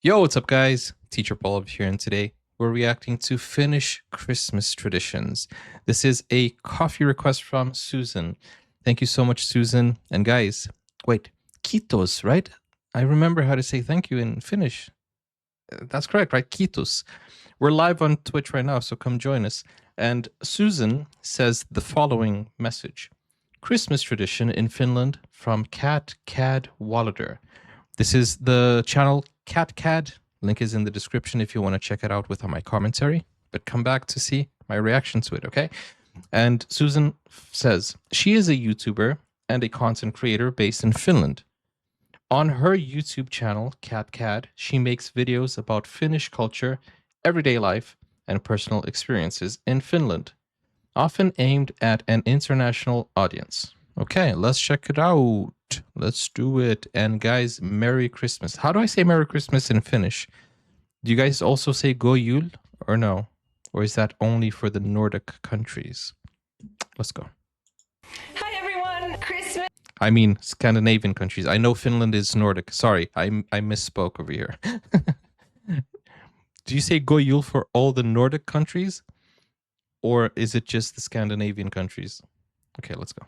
Yo, what's up, guys? Teacher Paul here, and today we're reacting to Finnish Christmas traditions. This is a coffee request from Susan. Thank you so much, Susan. And guys, wait, kiitos, right? I remember how to say thank you in Finnish. That's correct, right? Kiitos. We're live on Twitch right now, so come join us. And Susan says the following message. Christmas tradition in Finland from Cat Cad Wallader. This is the channel Cat Cad. Link is in the description if you want to check it out with my commentary. But come back to see my reaction to it, okay? And Susan says, she is a YouTuber and a content creator based in Finland. On her YouTube channel, Cat Cad, she makes videos about Finnish culture, everyday life, and personal experiences in Finland, often aimed at an international audience. Okay, let's check it out. Let's do it. And guys, Merry Christmas. How do I say Merry Christmas in Finnish? Do you guys also say God Jul or no? Or is that only for the Nordic countries? Let's go. Hi everyone, Christmas. I mean Scandinavian countries. I know Finland is Nordic. Sorry, I misspoke over here. Do you say God Jul for all the Nordic countries? Or is it just the Scandinavian countries? Okay, let's go.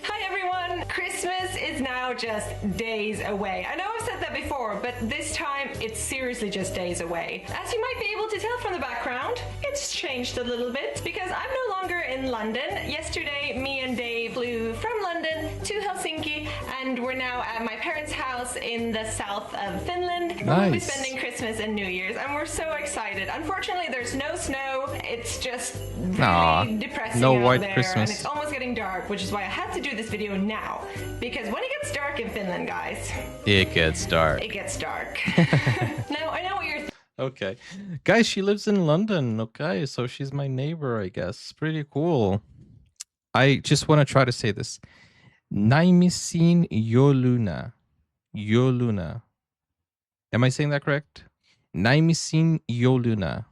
Hi everyone, Christmas is now just days away. I know I've said that before, but this time it's seriously just days away. As you might be able to tell from the background, it's changed a little bit because I'm no longer in London. Yesterday, me and Dave flew from London to Helsinki, and we're now at my parents' house in the south of Finland. Nice. We'll be spending Christmas and New Year's, and we're so excited. Unfortunately, there's no snow. It's just really depressing no out white there, Christmas. and it's almost getting dark, which is why I had to do this video now. Because when it gets dark in Finland, guys, it gets dark. it gets dark. Now, I know what you're Okay. Guys, she lives in London. Okay, so she's my neighbor, I guess. Pretty cool. I just want to try to say this. Naimisiin jouluna. Jouluna. Am I saying that correct? Naimisiin jouluna.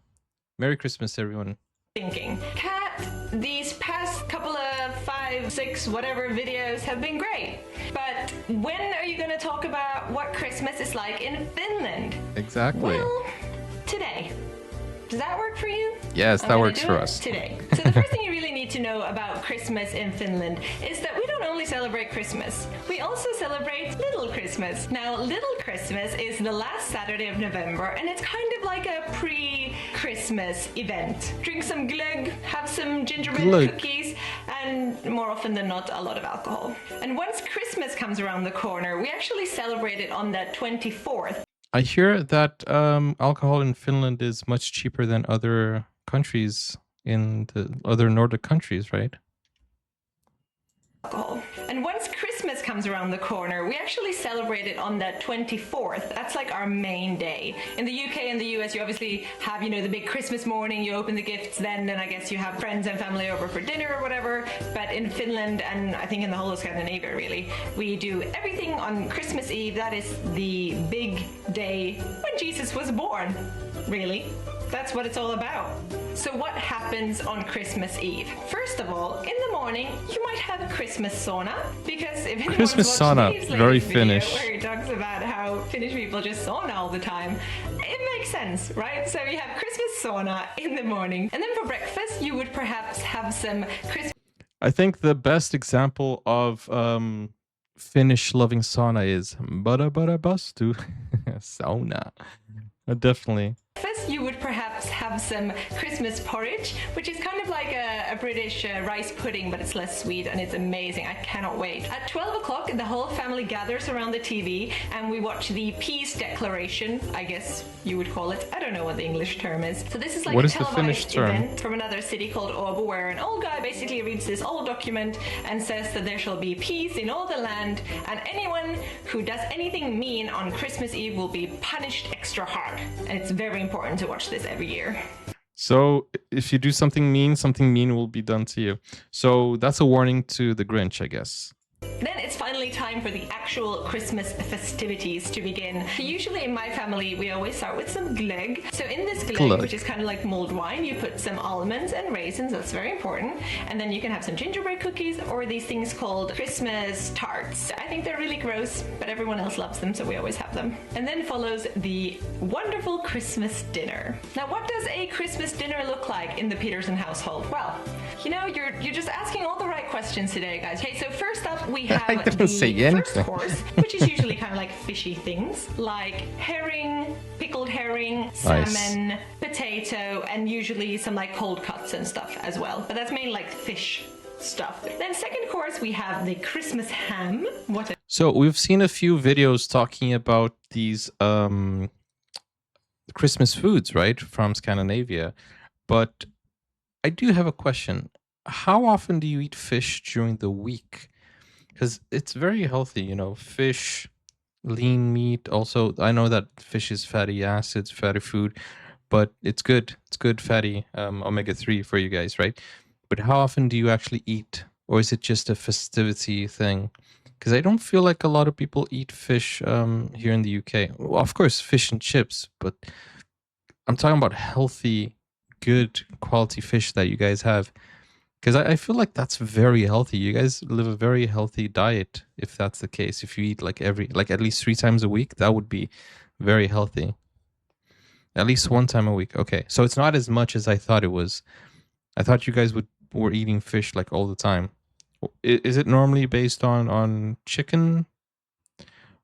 Merry Christmas, everyone. thinking. Kat, these past couple of 5, 6, whatever videos have been great. But when are you going to talk about what Christmas is like in Finland? Exactly. Well, today. Does that work for you? Yes, I'm that gonna works do for it us. Today. So the first thing you really need to know about Christmas in Finland is that we don't only celebrate Christmas, we also celebrate Little Christmas. Now, Little Christmas is the last Saturday of November, and it's kind of like a pre-Christmas event. Drink some glögg, have some gingerbread cookies, and more often than not, a lot of alcohol. And once Christmas comes around the corner, we actually celebrate it on the 24th. I hear that alcohol in Finland is much cheaper than other countries in the other Nordic countries, right? Alcohol. And once Christmas comes around the corner, we actually celebrate it on the 24th. That's like our main day. In the UK and the US, you obviously have, you know, the big Christmas morning, you open the gifts then I guess you have friends and family over for dinner or whatever. But in Finland, and I think in the whole of Scandinavia really, we do everything on Christmas Eve. That is the big day when Jesus was born, really. That's what it's all about. So what happens on Christmas Eve? First of all, in the morning, you might have Christmas sauna, because if anyone's Christmas watched sauna, Dave's very latest video Finnish. where he talks about how Finnish people just sauna all the time, it makes sense, right? So you have Christmas sauna in the morning, and then for breakfast, you would perhaps have some Christmas. I think the best example of Finnish loving sauna is bastu sauna. Definitely. You would perhaps have some Christmas porridge, which is kind of like a British rice pudding, but it's less sweet and it's amazing. I cannot wait. At 12 o'clock, the whole family gathers around the TV and we watch the peace declaration, I guess you would call it. I don't know what the English term is. So this is like What a is the Finnish televised term? event from another city called Åbo, where an old guy basically reads this old document and says that there shall be peace in all the land, and anyone who does anything mean on Christmas Eve will be punished extra hard. And it's very important to watch this every year. So if you do something mean will be done to you. So that's a warning to the Grinch, I guess. Then it's finally time time for the actual Christmas festivities to begin. So usually in my family, we always start with some glögg. So in this glögg, which is kind of like mulled wine, you put some almonds and raisins, that's very important. And then you can have some gingerbread cookies or these things called Christmas tarts. I think they're really gross, but everyone else loves them, so we always have them. And then follows the wonderful Christmas dinner. Now, what does a Christmas dinner look like in the Peterson household? Well, you know, you're just asking all the right questions today, guys. Okay, so first up, we have the first course, which is usually kind of like fishy things, like herring, pickled herring, salmon, potato, and usually some like cold cuts and stuff as well. But that's mainly like fish stuff. Then second course, we have the Christmas ham. So we've seen a few videos talking about these Christmas foods, right, from Scandinavia. But I do have a question. How often do you eat fish during the week? Because it's very healthy, you know, fish, lean meat. Also, I know that fish is fatty acids, fatty food, but it's good. It's good fatty omega-3 for you guys, right? But how often do you actually eat? Or is it just a festivity thing? Because I don't feel like a lot of people eat fish here in the UK. Well, of course, fish and chips, but I'm talking about healthy, good quality fish that you guys have. Because I feel like that's very healthy. You guys live a very healthy diet if that's the case. If you eat like at least 3 times a week, that would be very healthy. At least 1 time a week. Okay, so it's not as much as I thought it was. I thought you guys were eating fish like all the time. Is it normally based on chicken?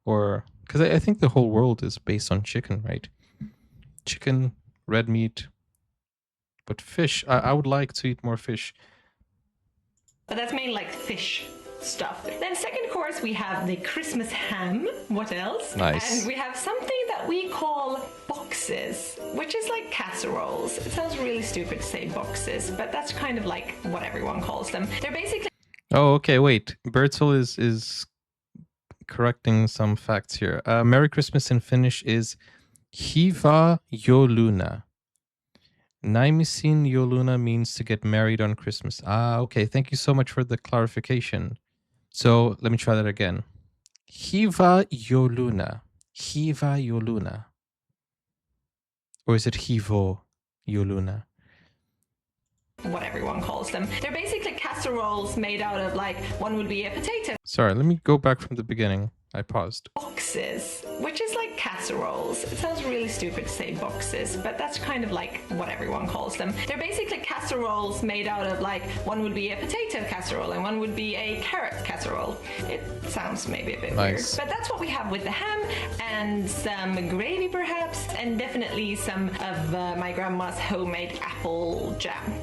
Or because I think the whole world is based on chicken, right? Chicken, red meat, but fish. I would like to eat more fish. But that's mainly like fish stuff. Then second course, we have the Christmas ham. What else? Nice. And we have something that we call boxes, which is like casseroles. It sounds really stupid to say boxes, but that's kind of like what everyone calls them. They're basically... Oh, okay, wait. Bertil is correcting some facts here. Merry Christmas in Finnish is Hiva Jouluna. Naimisiin jouluna means to get married on Christmas. Ah, okay. Thank you so much for the clarification. So let me try that again. Hiva jouluna. Hiva jouluna. Or is it hivo jouluna? What everyone calls them. They're basically casseroles made out of like, one would be a potato. Sorry, let me go back from the beginning. I paused. Boxes, which is like casseroles. It sounds really stupid to say boxes, but that's kind of like what everyone calls them. They're basically casseroles made out of like, one would be a potato casserole and one would be a carrot casserole. It sounds maybe a bit weird, but that's what we have with the ham and some gravy perhaps, and definitely some of my grandma's homemade apple jam.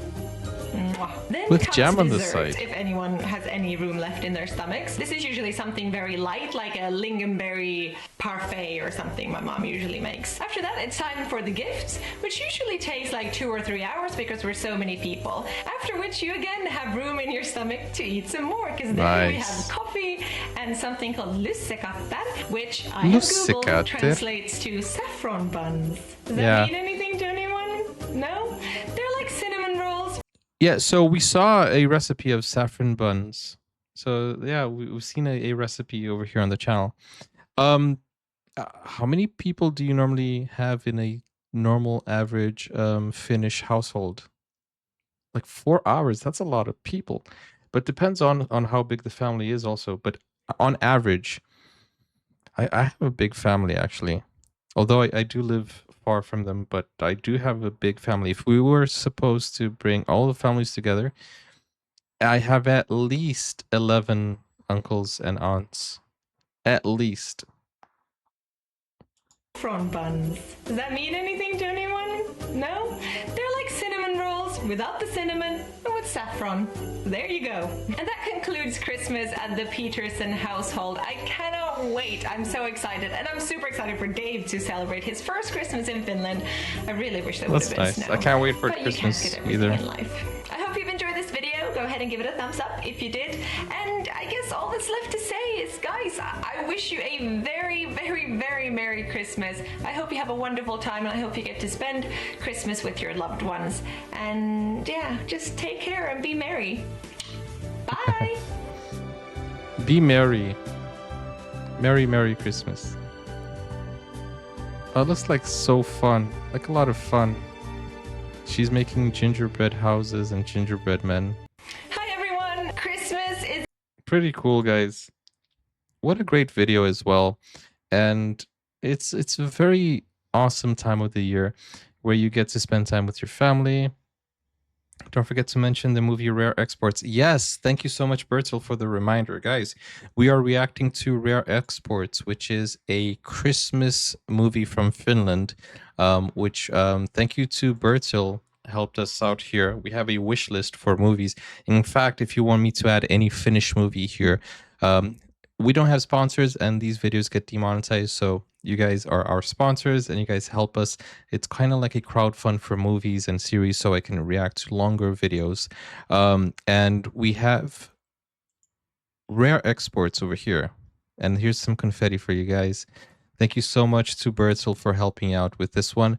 Then with comes jam on the dessert, side. if anyone has any room left in their stomachs. This is usually something very light, like a lingonberry parfait or something my mom usually makes. After that, it's time for the gifts, which usually takes like 2 or 3 hours because we're so many people. After which you again have room in your stomach to eat some more, because then we have coffee and something called lussekatter, which I have Googled translates to saffron buns. Does that mean anything to anyone? No? They're like cinnamon rolls. Yeah, so we saw a recipe of saffron buns. So yeah, we've seen a recipe over here on the channel. How many people do you normally have in a normal average Finnish household? Like 4 hours, that's a lot of people. But depends on how big the family is also. But on average, I have a big family actually. Although I do live far from them, but I do have a big family. If we were supposed to bring all the families together, I have at least 11 uncles and aunts. At least. Saffron buns. Does that mean anything to anyone? No? They're like cinnamon rolls without the cinnamon and with saffron. There you go. And that concludes Christmas at the Peterson household. I cannot wait. I'm so excited. And I'm super excited for Dave to celebrate his first Christmas in Finland. I really wish that would have been snow. I can't wait for but Christmas you can't get either. in life. I hope you've enjoyed this video. Go ahead and give it a thumbs up if you did. And I guess all that's left to say is, guys, I wish you a very, very, very Merry Christmas. I hope you have a wonderful time, and I hope you get to spend Christmas with your loved ones. And yeah, just take care and be merry. Bye. Be merry. Merry Christmas. Oh, it looks like so fun. Like a lot of fun. She's making gingerbread houses and gingerbread men. Hi everyone! Christmas is Pretty cool, guys. What a great video as well. And it's a very awesome time of the year where you get to spend time with your family. Don't forget to mention the movie Rare Exports. Yes, thank you so much, Bertil, for the reminder. Guys, we are reacting to Rare Exports, which is a Christmas movie from Finland, which thank you to Bertil, helped us out here. We have a wish list for movies. In fact, if you want me to add any Finnish movie here, we don't have sponsors and these videos get demonetized, so you guys are our sponsors and you guys help us. It's kind of like a crowdfund for movies and series so I can react to longer videos. And we have Rare Exports over here. And here's some confetti for you guys. Thank you so much to Bertel for helping out with this one.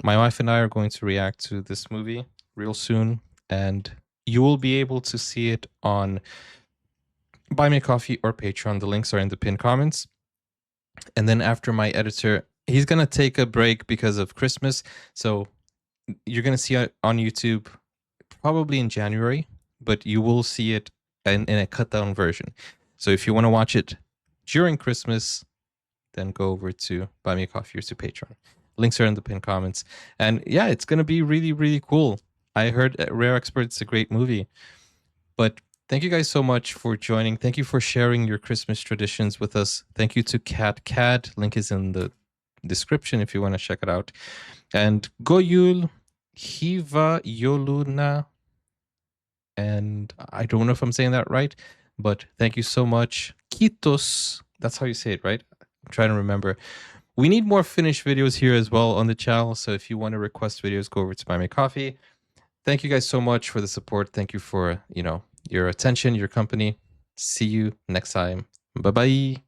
My wife and I are going to react to this movie real soon, and you will be able to see it on Buy Me a Coffee or Patreon. The links are in the pinned comments. And then after my editor, he's going to take a break because of Christmas. So you're going to see it on YouTube probably in January, but you will see it in a cut down version. So if you want to watch it during Christmas, then go over to Buy Me a Coffee or to Patreon. Links are in the pinned comments. And yeah, it's going to be really, really cool. I heard Rare Experts a great movie. But thank you guys so much for joining. Thank you for sharing your Christmas traditions with us. Thank you to Cat Cad. Link is in the description if you want to check it out. And Goyul, Hiva Yoluna, and I don't know if I'm saying that right, but thank you so much. Kitos, that's how you say it, right? I'm trying to remember. We need more Finnish videos here as well on the channel, so if you want to request videos, go over to Buy Me Coffee. Thank you guys so much for the support. Thank you for, your attention, your company. See you next time. Bye-bye.